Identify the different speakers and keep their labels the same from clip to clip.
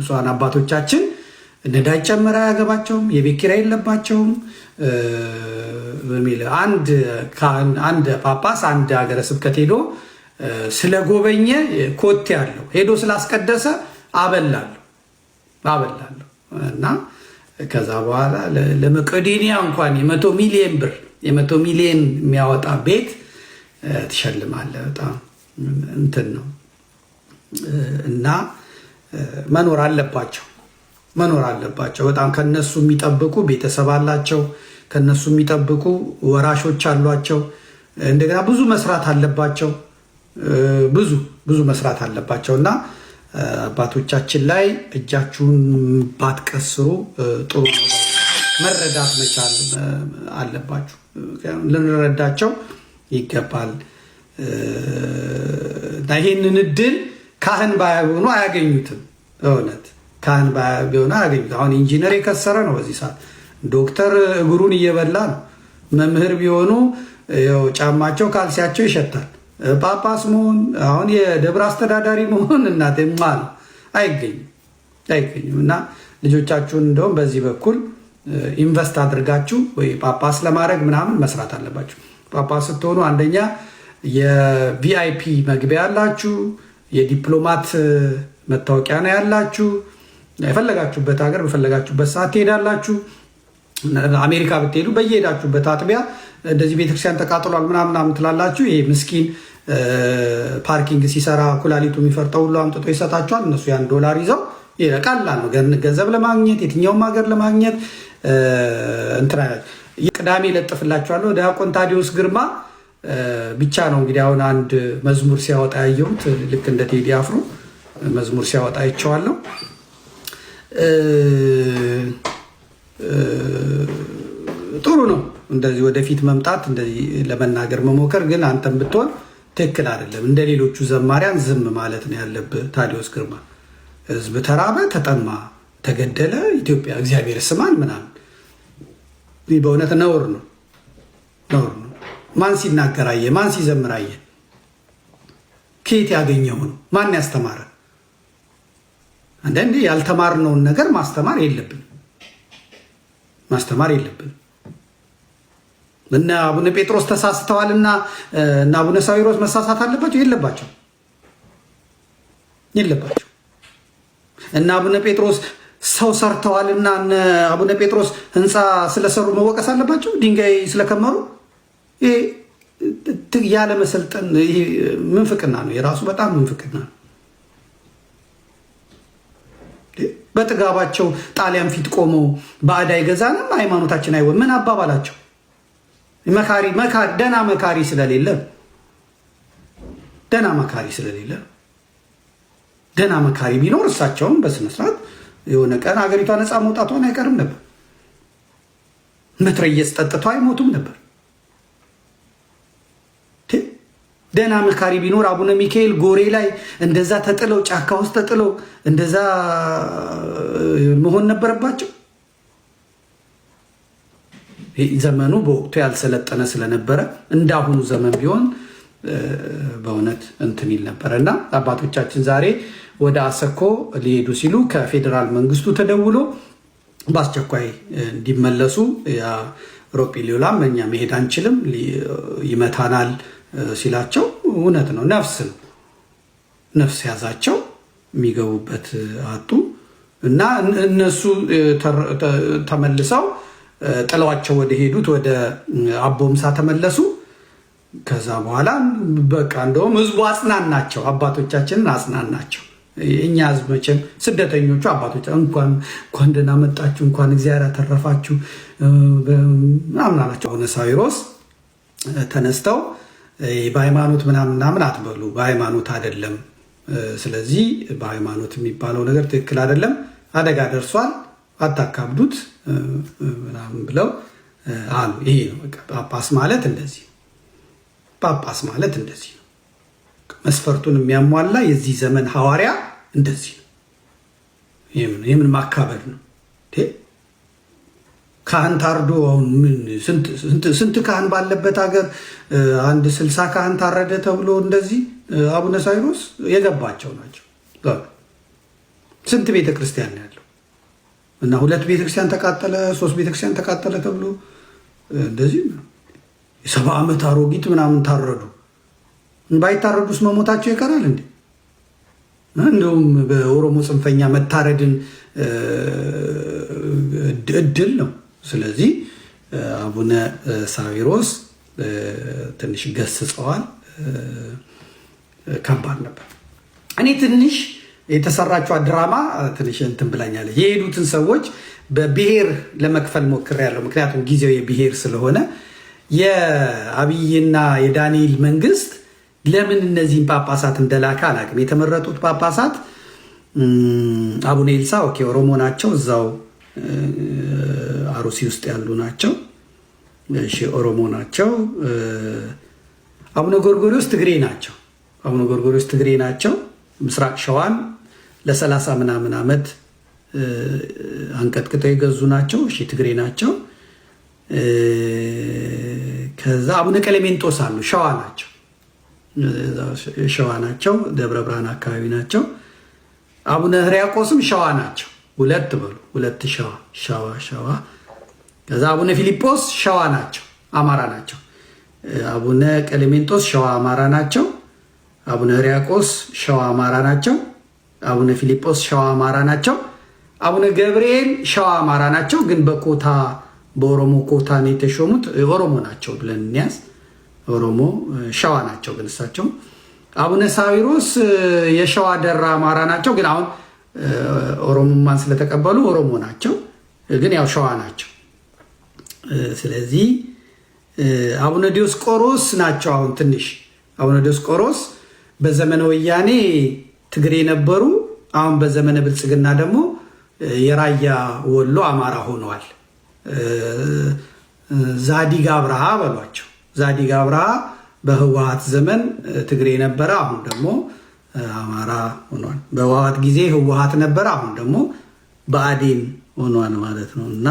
Speaker 1: ብፁዓን አባቶቻችን ነዳጅ ጨመራ ያገባቸውም የቤት ኪራይ የለባቸውም በሚል አንድ ጳጳስ አንድ ሀገረ ስብከት ሄዶ ስለጎበኘ ኮቴ ያለው ሄዶ ስላስቀደሰ አበላለሁ እና ከዛ በኋላ ለመቄዶንያ እንኳን የ100 ሚሊዮን ብር የ100 ሚሊዮን የሚያወጣ ቤት ትሸልማለህ። በጣም እንትን ነው እና መኖር አለባቸው። በጣም ከነሱ የሚጠብቁ ቤተሰብ አላቸው፣ ከነሱ የሚጠብቁ ወራሾች አሏቸው። እንደገና ብዙ መስራት አለባቸው፣ ብዙ መስራት አለባቸው እና አባቶቻችን ላይ እጃችሁን ባትቀስሩ ጥሩ ነው። መረዳት መቻል አለባችሁ፣ ልንረዳቸው ይገባል። ይህንን እድል ካህን ባይሆኑ አያገኙትም። እውነት ካህን ቢሆኑ አያገኙትም። አሁን ኢንጂነር የከሰረ ነው በዚህ ሰዓት፣ ዶክተር እግሩን እየበላ ነው። መምህር ቢሆኑ ጫማቸው ካልሲያቸው ይሸታል። ጳጳስ መሆን አሁን የደብረ አስተዳዳሪ መሆን እናቴ ነው አይገኝም። እና ልጆቻችሁን እንደውም በዚህ በኩል ኢንቨስት አድርጋችሁ ወይ ጳጳስ ለማድረግ ምናምን መስራት አለባችሁ። ጳጳስ ስትሆኑ አንደኛ የቪአይፒ መግቢያ ያላችሁ፣ የዲፕሎማት መታወቂያ ነው ያላችሁ። የፈለጋችሁበት ሀገር በፈለጋችሁበት ሰዓት ትሄዳላችሁ። አሜሪካ ብትሄዱ በየሄዳችሁበት አጥቢያ እንደዚህ ቤተክርስቲያን ተቃጥሏል ምናምን ትላላችሁ። ይሄ ምስኪን ፓርኪንግ ሲሰራ ኩላሊቱ የሚፈርጠው ሁሉ አምጥቶ ይሰጣችኋል። እነሱ ያን ዶላር ይዘው ቀላል ነው ገንዘብ ለማግኘት የትኛውም ሀገር ለማግኘት እንትና ቅዳሜ ለጥፍላችኋለሁ። ዲያቆን ታዲዮስ ግርማ ብቻ ነው እንግዲህ አሁን አንድ መዝሙር ሲያወጣ ያየሁት፣ ልክ እንደ ቴዲ አፍሮ መዝሙር ሲያወጣ አይቼዋለሁ። ጥሩ ነው እንደዚህ ወደፊት መምጣት፣ እንደዚህ ለመናገር መሞከር። ግን አንተም ብትሆን ትክክል አይደለም። እንደ ሌሎቹ ዘማሪያን ዝም ማለት ነው ያለብህ። ታዲዮስ ግርማ ህዝብ ተራበ፣ ተጠማ፣ ተገደለ፣ ኢትዮጵያ እግዚአብሔር ስማን ምናምን በእውነት ነውር ነው። ማን ሲናገራየ? ማን ሲዘምራየ? ከየት ያገኘው ነው? ማን ያስተማረ? አንዳንዴ ያልተማርነውን ነገር ማስተማር የለብን። እና አቡነ ጴጥሮስ ተሳስተዋልና እና አቡነ ሳዊሮስ መሳሳት አለባቸው? የለባቸው። እና አቡነ ጴጥሮስ ሰው ሰርተዋልና አቡነ ጴጥሮስ ህንፃ ስለሰሩ መወቀስ አለባቸው? ድንጋይ ስለከመሩ? ይሄ ያለ መሰልጠን ምንፍቅና ነው። የራሱ በጣም ምንፍቅና ነው። በጥጋባቸው ጣሊያን ፊት ቆመው ባዕድ አይገዛንም ሃይማኖታችን አይወ ምን አባባላቸው? መካሪ ደና መካሪ ስለሌለ ደና መካሪ ቢኖር እሳቸውም በስነስርዓት የሆነ ቀን ሀገሪቷ ነፃ መውጣቷን አይቀርም ነበር። መትረየስ ጠጥተው አይሞቱም ነበር። ደና መካሪ ቢኖር አቡነ ሚካኤል ጎሬ ላይ እንደዛ ተጥለው ጫካ ውስጥ ተጥለው እንደዛ መሆን ነበረባቸው። ዘመኑ በወቅቱ ያልሰለጠነ ስለነበረ እንዳሁኑ ዘመን ቢሆን በእውነት እንትን ይል ነበረ እና አባቶቻችን ዛሬ ወደ አሰኮ ሊሄዱ ሲሉ ከፌዴራል መንግስቱ ተደውሎ በአስቸኳይ እንዲመለሱ ሮጲሊዮላም እኛ መሄድ አንችልም ይመታናል ሲላቸው እውነት ነው። ነፍስ ያዛቸው፣ የሚገቡበት አጡ እና እነሱ ተመልሰው ጥለዋቸው ወደ ሄዱት ወደ አቦምሳ ተመለሱ። ከዛ በኋላ በቃ እንደውም ህዝቡ አጽናናቸው፣ አባቶቻችንን አጽናናቸው። እኛ ህዝብ መቼም ስደተኞቹ አባቶች እንኳን ደህና መጣችሁ፣ እንኳን እግዚአብሔር ያተረፋችሁ ምናምን አላቸው። አቡነ ሳዊሮስ ተነስተው በሃይማኖት ምናምን አትበሉ፣ በሃይማኖት አይደለም። ስለዚህ በሃይማኖት የሚባለው ነገር ትክክል አይደለም፣ አደጋ ደርሷል፣ አታካብዱት ምናምን ብለው አሉ። ይሄ ነው በቃ ጳጳስ ማለት እንደዚህ ነው። መስፈርቱን የሚያሟላ የዚህ ዘመን ሐዋርያ እንደዚህ ነው። የምን ማካበድ ነው? ካህን ታርዶ አሁን ስንት ካህን ባለበት ሀገር 60 ካህን ታረደ ተብሎ እንደዚህ አቡነ ሳዊሮስ የገባቸው ናቸው። ስንት ቤተክርስቲያን ነው ያለው? እና 2 ቤተክርስቲያን ተቃጠለ፣ 3 ቤተክርስቲያን ተቃጠለ ተብሎ እንደዚህ 70 ዓመት አሮጊት ምናምን ታረዱ። ባይታረዱስ መሞታቸው ይቀራል እንዴ? እንደውም በኦሮሞ ጽንፈኛ መታረድን እድል ነው። ስለዚህ አቡነ ሳዊሮስ ትንሽ ገስጸዋል። ከባድ ነበር። እኔ ትንሽ የተሰራችው ድራማ ትንሽ እንትን ብላኛለች። የሄዱትን ሰዎች በብሔር ለመክፈል ሞክሬያለሁ። ምክንያቱም ጊዜው የብሔር ስለሆነ የአብይና የዳንኤል መንግስት ለምን እነዚህን ጳጳሳት እንደላከ አላውቅም። የተመረጡት ጳጳሳት አቡነ ኤልሳ ኦኬ ኦሮሞ ናቸው፣ እዛው አሩሲ ውስጥ ያሉ ናቸው። እሺ ኦሮሞ ናቸው። አቡነ ጎርጎሪዎስ ትግሬ ናቸው። አቡነ ጎርጎሪዎስ ትግሬ ናቸው። ምስራቅ ሸዋን ለ30 ምናምን ዓመት አንቀጥቅጠው የገዙ ናቸው። እሺ ትግሬ ናቸው። ከዛ አቡነ ቀሌሜንጦስ አሉ፣ ሸዋ ናቸው። ሸዋ ናቸው፣ ደብረ ብርሃን አካባቢ ናቸው። አቡነ ሕርያቆስም ሸዋ ናቸው። 2 በሉ 2 ሸዋ። ከዛ አቡነ ፊልጶስ ሸዋ ናቸው፣ አማራ ናቸው። አቡነ ቀሌሜንጦስ ሸዋ አማራ ናቸው። አቡነ ሕርያቆስ ሸዋ አማራ ናቸው። አቡነ ፊልጶስ ሸዋ አማራ ናቸው። አቡነ ገብርኤል ሸዋ አማራ ናቸው። ግን በኮታ በኦሮሞ ኮታ ነው የተሾሙት። ኦሮሞ ናቸው ብለን እንያዝ። ኦሮሞ ሸዋ ናቸው ግን እሳቸው። አቡነ ሳዊሮስ የሸዋ ደራ አማራ ናቸው። ግን አሁን ኦሮሞማን ስለተቀበሉ ኦሮሞ ናቸው፣ ግን ያው ሸዋ ናቸው። ስለዚህ አቡነ ዲዮስቆሮስ ናቸው። አሁን ትንሽ አቡነ ዲዮስቆሮስ በዘመነ ወያኔ ትግሬ ነበሩ። አሁን በዘመነ ብልጽግና ደግሞ የራያ ወሎ አማራ ሆነዋል። ዛዲግ አብርሃ በሏቸው። ዛዲግ አብርሃ በህወሓት ዘመን ትግሬ ነበረ፣ አሁን ደግሞ አማራ ሆኗል። በህወሓት ጊዜ ህወሓት ነበረ፣ አሁን ደግሞ ብአዴን ሆኗል ማለት ነው። እና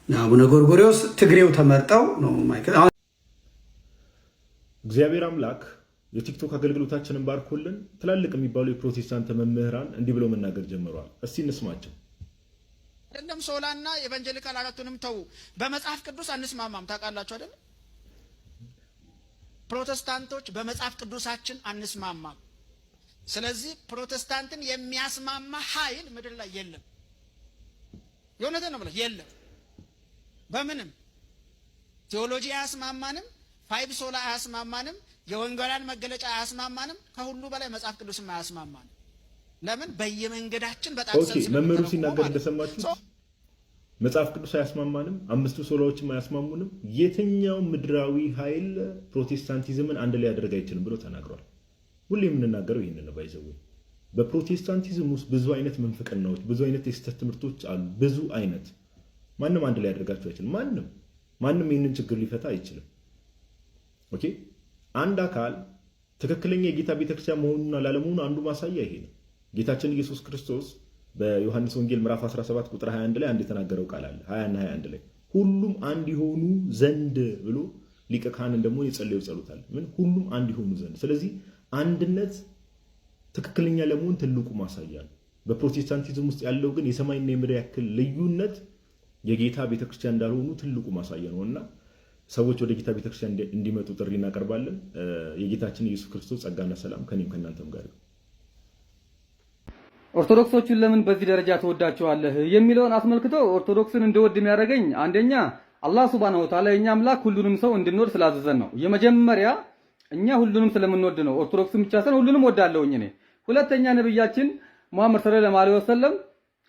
Speaker 1: አቡነ ጎርጎሪዎስ ትግሬው ተመርጠው ነው ማይከል።
Speaker 2: እግዚአብሔር አምላክ የቲክቶክ አገልግሎታችንን ባርኮልን ትላልቅ የሚባሉ የፕሮቴስታንት መምህራን እንዲህ ብለው መናገር ጀምረዋል። እስቲ እንስማቸው።
Speaker 3: አይደለም ሶላና ኤቫንጀሊካል አራቱንም ተው፣ በመጽሐፍ ቅዱስ አንስማማም። ታውቃላችሁ አይደል? ፕሮቴስታንቶች በመጽሐፍ ቅዱሳችን አንስማማም። ስለዚህ ፕሮቴስታንትን የሚያስማማ ኃይል ምድር ላይ የለም። የእውነቴን ነው ብለህ የለም። በምንም ቴዎሎጂ አያስማማንም፣ ፋይቭ ሶላ አያስማማንም፣ የወንጌላን መገለጫ አያስማማንም። ከሁሉ በላይ መጽሐፍ ቅዱስም አያስማማንም። ለምን? በየመንገዳችን በጣም
Speaker 2: መምህሩ ሲናገር እንደሰማችሁ መጽሐፍ ቅዱስ አያስማማንም፣ 5ቱ ሶላዎችም አያስማሙንም፣ የትኛው ምድራዊ ኃይል ፕሮቴስታንቲዝምን አንድ ላይ ያደርግ አይችልም ብሎ ተናግሯል። ሁሌ የምንናገረው ይህንን ነው። ባይዘው በፕሮቴስታንቲዝም ውስጥ ብዙ አይነት መንፍቅናዎች፣ ብዙ አይነት የስተት ትምህርቶች አሉ። ብዙ አይነት ማንም አንድ ላይ ያደርጋቸው አይችልም። ማንም ይህንን ችግር ሊፈታ አይችልም። ኦኬ አንድ አካል ትክክለኛ የጌታ ቤተክርስቲያን መሆኑና ላለመሆኑ አንዱ ማሳያ ይሄ ነው። ጌታችን ኢየሱስ ክርስቶስ በዮሐንስ ወንጌል ምዕራፍ 17 ቁጥር 21 ላይ አንድ የተናገረው ቃል አለ። 20 እና 21 ላይ ሁሉም አንድ ይሆኑ ዘንድ ብሎ ሊቀ ካህን ደግሞ የጸለየው ጸሎት አለ። ምን? ሁሉም አንድ ይሆኑ ዘንድ። ስለዚህ አንድነት ትክክለኛ ለመሆን ትልቁ ማሳያ ነው። በፕሮቴስታንቲዝም ውስጥ ያለው ግን የሰማይና የምድር ያክል ልዩነት የጌታ ቤተክርስቲያን እንዳልሆኑ ትልቁ ማሳያ ነውና ሰዎች ወደ ጌታ ቤተክርስቲያን እንዲመጡ ጥሪ እናቀርባለን። የጌታችን ኢየሱስ ክርስቶስ ጸጋና ሰላም ከኔም ከናንተም ጋር ይሁን።
Speaker 4: ኦርቶዶክሶችን ለምን በዚህ ደረጃ ተወዳቸዋለህ የሚለውን አስመልክቶ ኦርቶዶክስን እንደወድ የሚያደርገኝ አንደኛ አላህ Subhanahu Wa Ta'ala የኛ አምላክ ሁሉንም ሰው እንድንወድ ስላዘዘን ነው። የመጀመሪያ እኛ ሁሉንም ስለምንወድ ነው። ኦርቶዶክስን ብቻ ሳይሆን ሁሉንም ወዳለሁኝ እኔ። ሁለተኛ ነብያችን ሙሐመድ ሰለላሁ ዐለይሂ ወሰለም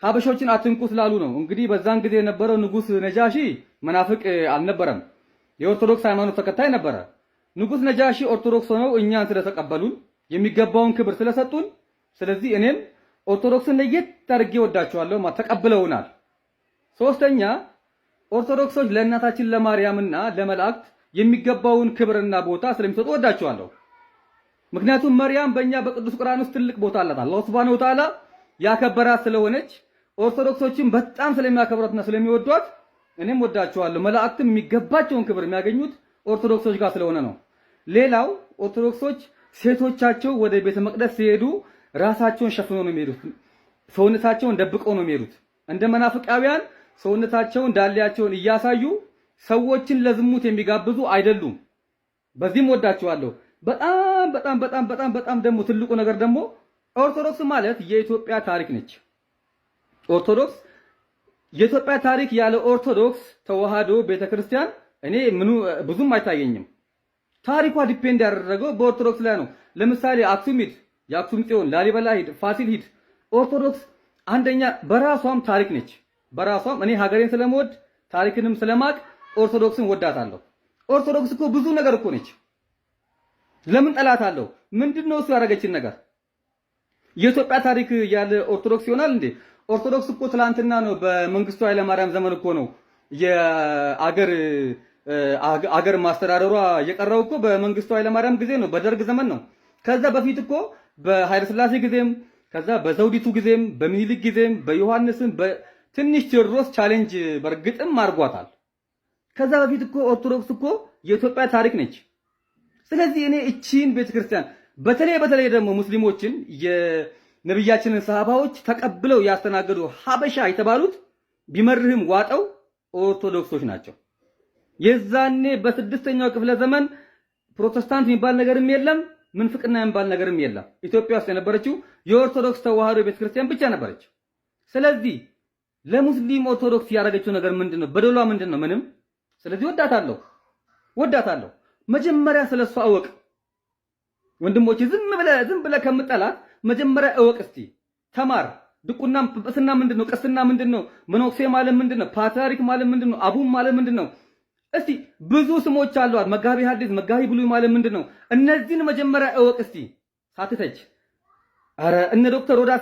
Speaker 4: ሀበሾችን አትንኩ ስላሉ ነው። እንግዲህ በዛን ጊዜ የነበረው ንጉስ ነጃሺ መናፍቅ አልነበረም፣ የኦርቶዶክስ ሃይማኖት ተከታይ ነበረ። ንጉስ ነጃሺ ኦርቶዶክስ ሆነው እኛን ስለተቀበሉን የሚገባውን ክብር ስለሰጡን፣ ስለዚህ እኔም ኦርቶዶክስን ለየት አድርጌ ወዳቸዋለሁ። ተቀብለውናል። ሶስተኛ ኦርቶዶክሶች ለእናታችን ለማርያምና ለመላእክት የሚገባውን ክብርና ቦታ ስለሚሰጡ ወዳቸዋለሁ። ምክንያቱም ማርያም በእኛ በቅዱስ ቁርአን ውስጥ ትልቅ ቦታ አላት። አላህ Subhanahu Wa Ta'ala ያከበራት ስለሆነች ኦርቶዶክሶችን በጣም ስለሚያከብሯትና ስለሚወዷት እኔም ወዳቸዋለሁ። መላእክትም የሚገባቸውን ክብር የሚያገኙት ኦርቶዶክሶች ጋር ስለሆነ ነው። ሌላው ኦርቶዶክሶች ሴቶቻቸው ወደ ቤተ መቅደስ ሲሄዱ ራሳቸውን ሸፍነው ነው የሚሄዱት። ሰውነታቸውን ደብቀው ነው የሚሄዱት። እንደ መናፍቃውያን ሰውነታቸውን ዳሌያቸውን እያሳዩ ሰዎችን ለዝሙት የሚጋብዙ አይደሉም። በዚህም ወዳቸዋለሁ። በጣም በጣም በጣም በጣም በጣም ደግሞ ትልቁ ነገር ደግሞ ኦርቶዶክስ ማለት የኢትዮጵያ ታሪክ ነች። ኦርቶዶክስ የኢትዮጵያ ታሪክ ያለ ኦርቶዶክስ ተዋህዶ ቤተክርስቲያን እኔ ብዙም አይታየኝም። ታሪኳ ዲፔንድ ያደረገው በኦርቶዶክስ ላይ ነው። ለምሳሌ አክሱም ሂድ፣ የአክሱም ጽዮን፣ ላሊበላ ሂድ፣ ፋሲል ሂድ። ኦርቶዶክስ አንደኛ በራሷም ታሪክ ነች። በራሷም እኔ ሀገሬን ስለምወድ ታሪክንም ስለማቅ ኦርቶዶክስን ወዳታለሁ። ኦርቶዶክስ እኮ ብዙ ነገር እኮ ነች። ለምን ጠላት አለው? ምንድነው እሱ ያደረገችን ነገር? የኢትዮጵያ ታሪክ ያለ ኦርቶዶክስ ይሆናል እንዴ? ኦርቶዶክስ እኮ ትላንትና ነው በመንግስቱ ኃይለማርያም ዘመን እኮ ነው የአገር ማስተዳደሯ የቀረው እኮ በመንግስቱ ኃይለማርያም ጊዜ ነው፣ በደርግ ዘመን ነው። ከዛ በፊት እኮ በኃይለ ሥላሴ ጊዜም ከዛ በዘውዲቱ ጊዜም በሚኒሊክ ጊዜም በዮሐንስም በትንሽ ቴዎድሮስ ቻሌንጅ በርግጥም አድርጓታል። ከዛ በፊት እኮ ኦርቶዶክስ እኮ የኢትዮጵያ ታሪክ ነች። ስለዚህ እኔ እቺን ቤተክርስቲያን በተለይ ደግሞ ሙስሊሞችን የነብያችንን ሰሃባዎች ተቀብለው ያስተናገዱ ሀበሻ የተባሉት ቢመርህም ዋጠው ኦርቶዶክሶች ናቸው። የዛኔ በ6ኛው ክፍለ ዘመን ፕሮቴስታንት የሚባል ነገርም የለም፣ ምንፍቅና የሚባል ነገርም የለም። ኢትዮጵያ ውስጥ የነበረችው የኦርቶዶክስ ተዋህዶ ቤተክርስቲያን ብቻ ነበረች። ስለዚህ ለሙስሊም ኦርቶዶክስ ያደረገችው ነገር ምንድነው? በደሏ ምንድነው? ምንም። ስለዚህ ወዳታለሁ። መጀመሪያ ስለሷ እወቅ ወንድሞቼ። ዝም ብለህ ከምጠላት መጀመሪያ እወቅ እስቲ፣ ተማር። ድቁና ጵጵስና ምንድነው? ቅስና ምንድነው? መነኩሴ ማለት ምንድነው? ፓትርያርክ ማለት ምንድነው? አቡን ማለት ምንድነው? እስቲ ብዙ ስሞች አሏት። መጋቢ ሐዲስ፣ መጋቢ ብሉይ ማለት ምንድነው? እነዚህን መጀመሪያ እወቅ እስቲ ሳትተች። አረ እነ ዶክተር ሮዳስ